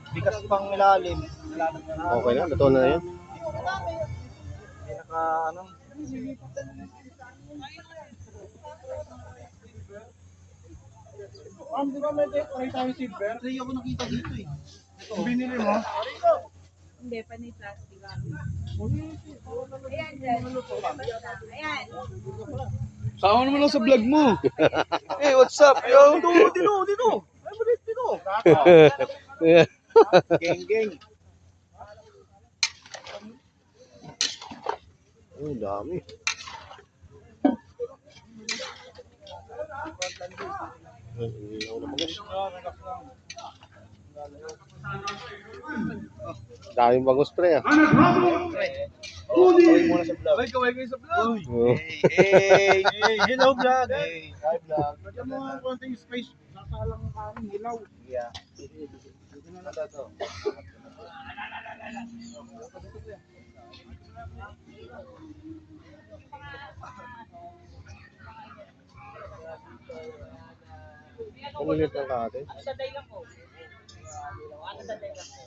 Bigas pang ilalim. Okay na, luto na yun. Pinaka ano? Di ba may tayo silver? Hindi ako nakita dito eh. Binili mo? Hindi, panay plastic. Ayan, dyan. Ayan. Sama naman lang sa vlog mo. Hey, what's up, yo? Dito. Ay, malit dito. Geng. Oh, dami. Daming bagos pre ah. Kaway muna sa vlog. Kaway kayo sa vlog. Hey. Hello vlog. Hey, hi vlog. Lagyan mo ang konting space. Nakalang kami, hilaw. Yeah. Dito na lang to. Kumilit ng kate. Sa day lang po. Ano sa day lang po?